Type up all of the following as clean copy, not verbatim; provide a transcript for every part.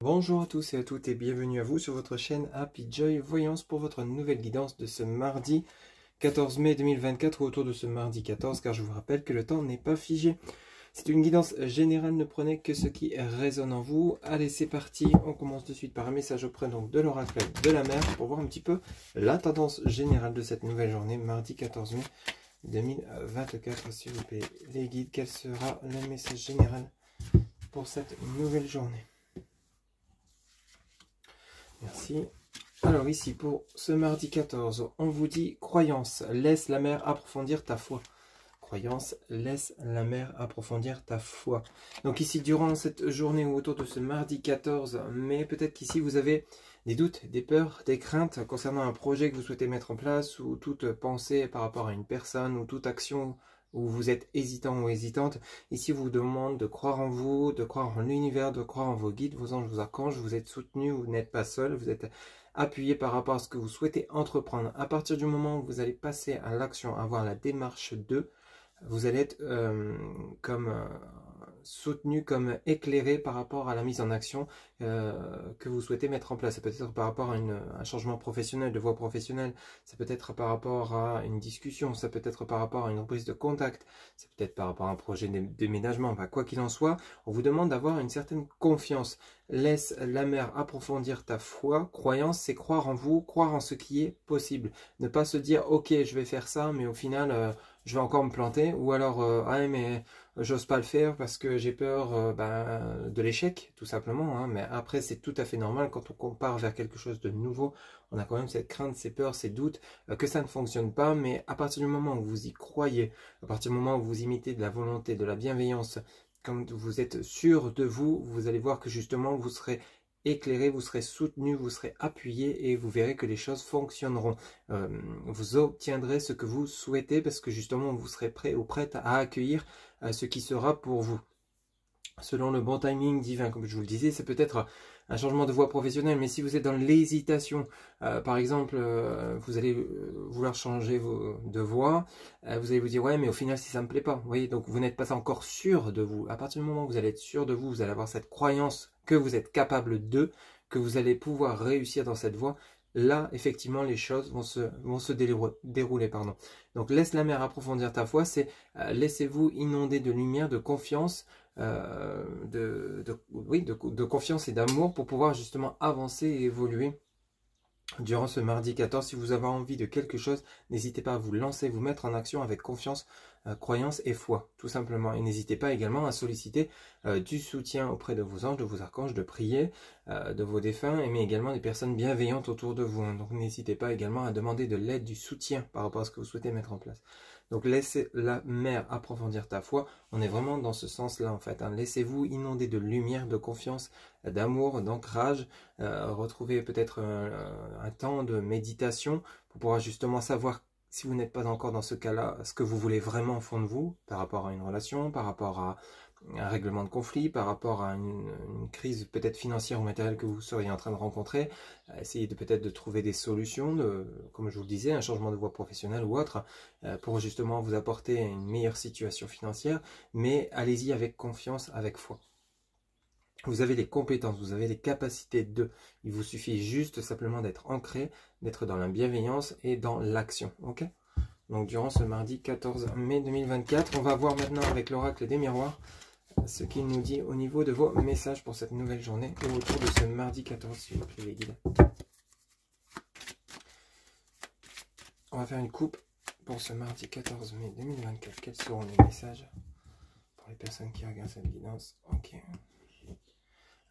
Bonjour à tous et à toutes et bienvenue à vous sur votre chaîne Happy Joy Voyance pour votre nouvelle guidance de ce mardi 14 mai 2024 ou autour de ce mardi 14 car je vous rappelle que le temps n'est pas figé. C'est une guidance générale, ne prenez que ce qui résonne en vous. Allez, c'est parti, on commence de suite par un message auprès donc de l'oracle de la mer pour voir un petit peu la tendance générale de cette nouvelle journée, mardi 14 mai 2024. S'il vous plaît, les guides, quel sera le message général pour cette nouvelle journée? Merci. Alors ici, pour ce mardi 14, on vous dit « Croyance, laisse la mer approfondir ta foi ». Croyance, laisse la mer approfondir ta foi. Donc ici, durant cette journée ou autour de ce mardi 14 mai, peut-être qu'ici, vous avez des doutes, des peurs, des craintes concernant un projet que vous souhaitez mettre en place ou toute pensée par rapport à une personne ou toute action où vous êtes hésitant ou hésitante. Ici, vous demande de croire en vous, de croire en l'univers, de croire en vos guides, vos anges, vos archanges. Vous êtes soutenu, vous n'êtes pas seul, vous êtes appuyé par rapport à ce que vous souhaitez entreprendre. À partir du moment où vous allez passer à l'action, avoir la démarche 2, vous allez être soutenu, comme éclairé par rapport à la mise en action que vous souhaitez mettre en place. Ça peut être par rapport à un changement professionnel, de voie professionnelle, ça peut être par rapport à une discussion, ça peut être par rapport à une reprise de contact, c'est peut-être par rapport à un projet de déménagement. Enfin, quoi qu'il en soit, on vous demande d'avoir une certaine confiance. Laisse la mer approfondir ta foi. Croyance, c'est croire en vous, croire en ce qui est possible. Ne pas se dire, ok, je vais faire ça, mais au final, je vais encore me planter. Ou alors, ah, mais j'ose pas le faire parce que j'ai peur de l'échec, tout simplement. Hein. Mais après, c'est tout à fait normal quand on compare vers quelque chose de nouveau. On a quand même cette crainte, ces peurs, ces doutes, que ça ne fonctionne pas. Mais à partir du moment où vous y croyez, à partir du moment où vous imitez de la volonté, de la bienveillance, quand vous êtes sûr de vous, vous allez voir que justement vous serez éclairé, vous serez soutenu, vous serez appuyé et vous verrez que les choses fonctionneront. Vous obtiendrez ce que vous souhaitez parce que justement vous serez prêt ou prête à accueillir ce qui sera pour vous. Selon le bon timing divin, comme je vous le disais, c'est peut-être un changement de voie professionnelle, mais si vous êtes dans l'hésitation, par exemple, vous allez vouloir changer de voie, vous allez vous dire, ouais, mais au final, si ça ne me plaît pas, vous voyez, donc vous n'êtes pas encore sûr de vous. À partir du moment où vous allez être sûr de vous, vous allez avoir cette croyance que vous êtes capable de, que vous allez pouvoir réussir dans cette voie, là, effectivement, les choses vont se dérouler. Pardon. Donc, laisse la mer approfondir ta foi, c'est laissez-vous inonder de lumière, de confiance, de confiance et d'amour pour pouvoir justement avancer et évoluer durant ce mardi 14. Si vous avez envie de quelque chose, n'hésitez pas à vous lancer, vous mettre en action avec confiance, croyance et foi, tout simplement. Et n'hésitez pas également à solliciter du soutien auprès de vos anges, de vos archanges, de prier, de vos défunts, mais également des personnes bienveillantes autour de vous. Hein. Donc n'hésitez pas également à demander de l'aide, du soutien par rapport à ce que vous souhaitez mettre en place. Donc laissez la mer approfondir ta foi. On est vraiment dans ce sens-là en fait. Hein. Laissez-vous inonder de lumière, de confiance, d'amour, d'ancrage. Retrouvez peut-être un temps de méditation pour pouvoir justement savoir, si vous n'êtes pas encore dans ce cas-là, ce que vous voulez vraiment au fond de vous, par rapport à une relation, par rapport à un règlement de conflit, par rapport à une crise peut-être financière ou matérielle que vous seriez en train de rencontrer. Essayez peut-être de trouver des solutions, comme je vous le disais, un changement de voie professionnelle ou autre, pour justement vous apporter une meilleure situation financière, mais allez-y avec confiance, avec foi. Vous avez les compétences, vous avez les capacités de. Il vous suffit juste simplement d'être ancré, d'être dans la bienveillance et dans l'action. Ok? Donc durant ce mardi 14 mai 2024, on va voir maintenant avec l'oracle des miroirs ce qu'il nous dit au niveau de vos messages pour cette nouvelle journée et autour de ce mardi 14, s'il vous plaît les guides. On va faire une coupe pour ce mardi 14 mai 2024. Quels seront les messages pour les personnes qui regardent cette guidance? Ok.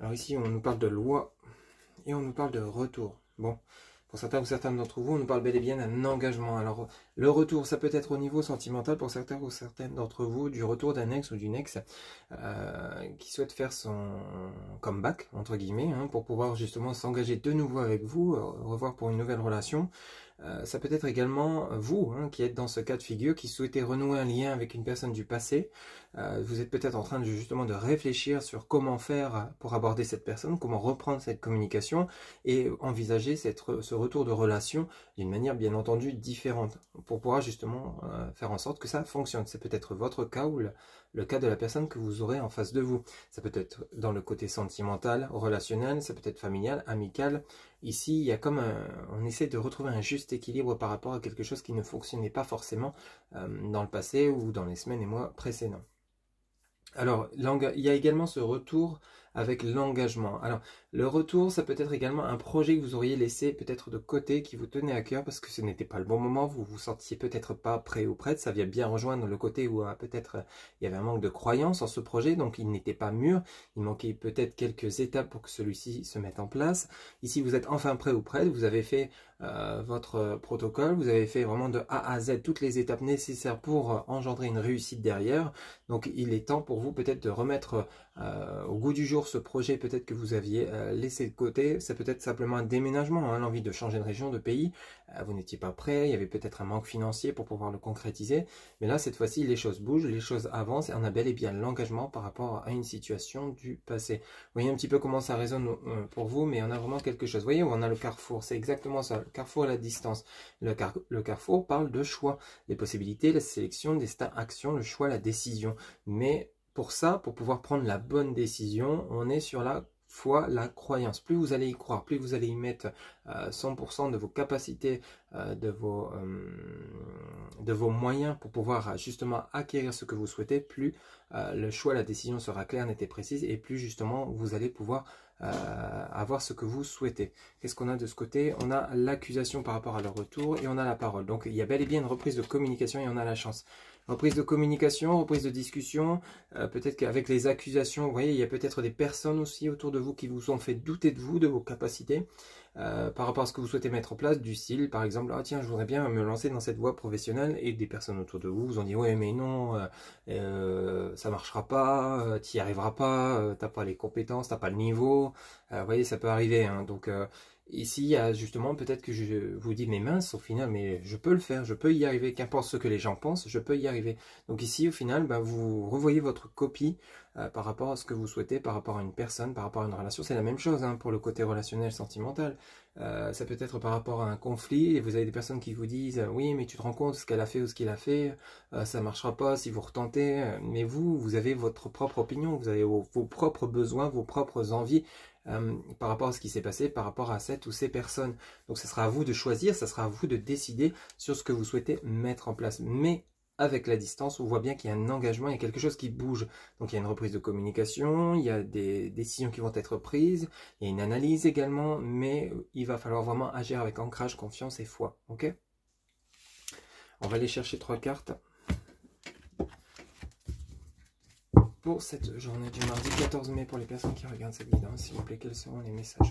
Alors ici, on nous parle de loi et on nous parle de retour. Bon, pour certains ou certaines d'entre vous, on nous parle bel et bien d'un engagement. Alors, le retour, ça peut être au niveau sentimental pour certains ou certaines d'entre vous, du retour d'un ex ou d'une ex qui souhaite faire son comeback, entre guillemets, hein, pour pouvoir justement s'engager de nouveau avec vous, revoir pour une nouvelle relation. Ça peut être également vous hein, qui êtes dans ce cas de figure, qui souhaitez renouer un lien avec une personne du passé. Vous êtes peut-être en train de, justement de réfléchir sur comment faire pour aborder cette personne, comment reprendre cette communication et envisager ce retour de relation d'une manière bien entendu différente. pour pouvoir justement faire en sorte que ça fonctionne. C'est peut-être votre cas ou le cas de la personne que vous aurez en face de vous. Ça peut être dans le côté sentimental, relationnel, ça peut être familial, amical. Ici, il y a comme on essaie de retrouver un juste équilibre par rapport à quelque chose qui ne fonctionnait pas forcément dans le passé ou dans les semaines et mois précédents. Alors, il y a également ce retour avec l'engagement. Alors, le retour, ça peut être également un projet que vous auriez laissé peut-être de côté, qui vous tenait à cœur parce que ce n'était pas le bon moment, vous vous sentiez peut-être pas prêt ou prête, ça vient bien rejoindre le côté où peut-être il y avait un manque de croyance en ce projet, donc il n'était pas mûr, il manquait peut-être quelques étapes pour que celui-ci se mette en place. Ici, vous êtes enfin prêt ou prête, vous avez fait votre protocole, vous avez fait vraiment de A à Z toutes les étapes nécessaires pour engendrer une réussite derrière, donc il est temps pour vous peut-être de remettre au goût du jour ce projet peut-être que vous aviez laissé de côté. Ça peut être simplement un déménagement, hein, l'envie de changer de région, de pays, vous n'étiez pas prêt, il y avait peut-être un manque financier pour pouvoir le concrétiser, mais là cette fois-ci les choses bougent, les choses avancent et on a bel et bien l'engagement par rapport à une situation du passé. Vous voyez un petit peu comment ça résonne pour vous, mais on a vraiment quelque chose. Vous voyez où on a le carrefour, c'est exactement ça, le carrefour et la distance. Le carrefour parle de choix, les possibilités, la sélection, destin, action, le choix, la décision, mais pour ça, pour pouvoir prendre la bonne décision, on est sur la foi, la croyance. Plus vous allez y croire, plus vous allez y mettre 100% de vos capacités, de vos moyens pour pouvoir justement acquérir ce que vous souhaitez, plus le choix, la décision sera claire, nette et précise, et plus justement vous allez pouvoir avoir ce que vous souhaitez. Qu'est-ce qu'on a de ce côté? On a l'accusation par rapport à leur retour et on a la parole. Donc il y a bel et bien une reprise de communication et on a la chance. Reprise de communication, reprise de discussion, peut-être qu'avec les accusations, vous voyez, il y a peut-être des personnes aussi autour de vous qui vous ont fait douter de vous, de vos capacités, par rapport à ce que vous souhaitez mettre en place, du style, par exemple, ah tiens, je voudrais bien me lancer dans cette voie professionnelle, et des personnes autour de vous vous ont dit, ouais, mais non, ça marchera pas, tu n'y arriveras pas, t'as pas les compétences, t'as pas le niveau, vous voyez, ça peut arriver, hein, donc... Ici, il y a justement peut-être que je vous dis, mais mince, au final, mais je peux le faire, je peux y arriver, qu'importe ce que les gens pensent, je peux y arriver. Donc ici, au final, vous revoyez votre copie par rapport à ce que vous souhaitez, par rapport à une personne, par rapport à une relation. C'est la même chose hein, pour le côté relationnel, sentimental. Ça peut être par rapport à un conflit, et vous avez des personnes qui vous disent, oui, mais tu te rends compte ce qu'elle a fait ou ce qu'il a fait, ça ne marchera pas si vous retentez. Mais vous avez votre propre opinion, vous avez vos propres besoins, vos propres envies, par rapport à ce qui s'est passé, par rapport à cette ou ces personnes. Donc ce sera à vous de choisir, ça sera à vous de décider sur ce que vous souhaitez mettre en place. Mais avec la distance, on voit bien qu'il y a un engagement, il y a quelque chose qui bouge. Donc il y a une reprise de communication, il y a des décisions qui vont être prises, il y a une analyse également, mais il va falloir vraiment agir avec ancrage, confiance et foi. Ok? On va aller chercher 3 cartes pour cette journée du mardi 14 mai pour les personnes qui regardent cette vidéo. S'il vous plaît, quels seront les messages?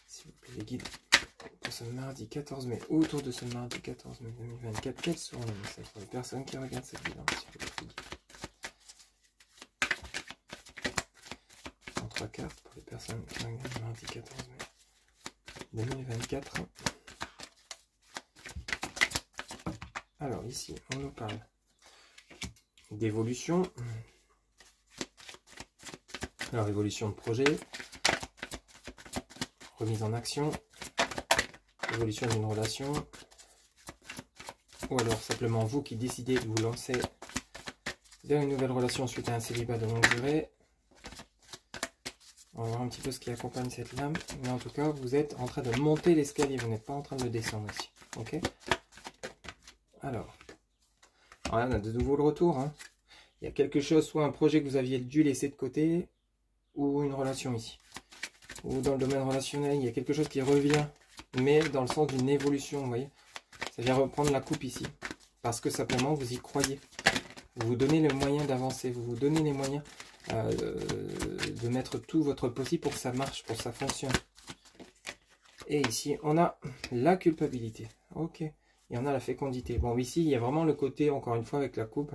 S'il vous plaît, les guides pour ce mardi 14 mai, autour de ce mardi 14 mai 2024, quels seront les messages pour les personnes qui regardent cette vidéo? S'il vous plaît, en 3 cartes pour les personnes qui regardent mardi 14 mai 2024. Alors ici, on nous parle d'évolution. Alors évolution de projet, remise en action, évolution d'une relation, ou alors simplement vous qui décidez de vous lancer vers une nouvelle relation suite à un célibat de longue durée. On va voir un petit peu ce qui accompagne cette lame, mais en tout cas vous êtes en train de monter l'escalier, vous n'êtes pas en train de descendre ici. Ok? Alors là, on a de nouveau le retour. Hein. Il y a quelque chose, soit un projet que vous aviez dû laisser de côté, ou une relation ici. Ou dans le domaine relationnel, il y a quelque chose qui revient, mais dans le sens d'une évolution, vous voyez. Ça vient reprendre la coupe ici. Parce que simplement, vous y croyez. Vous vous donnez les moyens d'avancer, vous vous donnez les moyens de mettre tout votre possible pour que ça marche, pour que ça fonctionne. Et ici, on a la culpabilité. Ok. Et on a la fécondité. Bon, ici, il y a vraiment le côté, encore une fois, avec la coupe,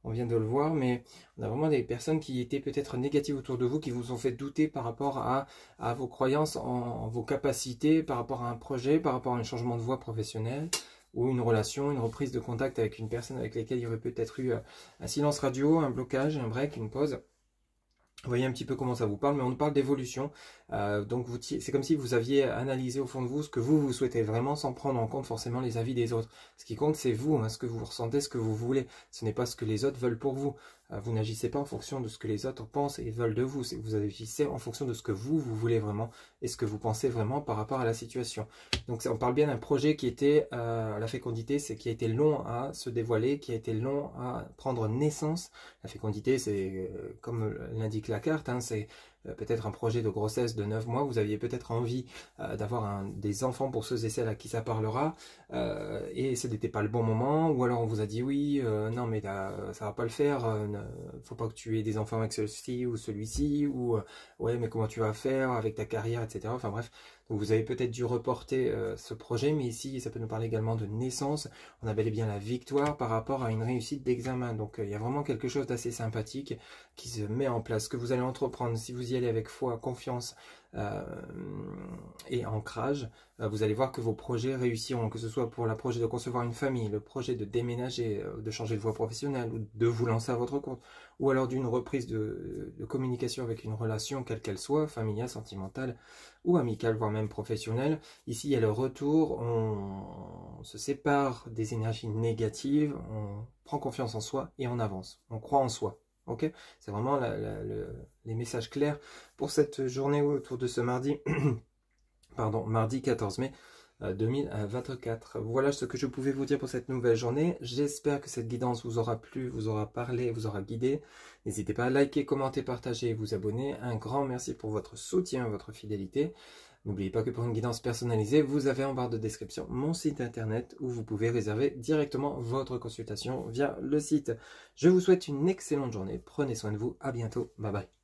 on vient de le voir, mais on a vraiment des personnes qui étaient peut-être négatives autour de vous, qui vous ont fait douter par rapport à vos croyances, en vos capacités, par rapport à un projet, par rapport à un changement de voie professionnelle, ou une relation, une reprise de contact avec une personne avec laquelle il y aurait peut-être eu un silence radio, un blocage, un break, une pause. Vous voyez un petit peu comment ça vous parle, mais on parle d'évolution. Donc c'est comme si vous aviez analysé au fond de vous ce que vous souhaitez vraiment, sans prendre en compte forcément les avis des autres. Ce qui compte, c'est vous, hein, ce que vous ressentez, ce que vous voulez. Ce n'est pas ce que les autres veulent pour vous. Vous n'agissez pas en fonction de ce que les autres pensent et veulent de vous. C'est que vous agissez en fonction de ce que vous voulez vraiment et ce que vous pensez vraiment par rapport à la situation. Donc on parle bien d'un projet qui était, la fécondité, c'est qui a été long à se dévoiler, qui a été long à prendre naissance. La fécondité, c'est comme l'indique la carte, hein, c'est peut-être un projet de grossesse de 9 mois, vous aviez peut-être envie d'avoir des enfants pour ceux et celles à qui ça parlera, et ce n'était pas le bon moment, ou alors on vous a dit oui, non mais ça va pas le faire, faut pas que tu aies des enfants avec celui-ci ou celui-ci, ou ouais mais comment tu vas faire avec ta carrière, etc. Enfin bref, donc vous avez peut-être dû reporter ce projet, mais ici ça peut nous parler également de naissance. On a bel et bien la victoire par rapport à une réussite d'examen, donc il y a vraiment quelque chose d'assez sympathique qui se met en place, que vous allez entreprendre. Si vous y allez avec foi, confiance et ancrage, vous allez voir que vos projets réussiront, que ce soit pour le projet de concevoir une famille, le projet de déménager, de changer de voie professionnelle, ou de vous lancer à votre compte, ou alors d'une reprise de communication avec une relation, quelle qu'elle soit, familiale, sentimentale ou amicale, voire même professionnelle. Ici, il y a le retour, on se sépare des énergies négatives, on prend confiance en soi et on avance, on croit en soi. Ok, c'est vraiment les messages clairs pour cette journée autour de ce mardi, pardon, mardi 14 mai 2024. Voilà ce que je pouvais vous dire pour cette nouvelle journée. J'espère que cette guidance vous aura plu, vous aura parlé, vous aura guidé. N'hésitez pas à liker, commenter, partager et vous abonner. Un grand merci pour votre soutien, votre fidélité. N'oubliez pas que pour une guidance personnalisée, vous avez en barre de description mon site internet où vous pouvez réserver directement votre consultation via le site. Je vous souhaite une excellente journée. Prenez soin de vous. À bientôt. Bye bye.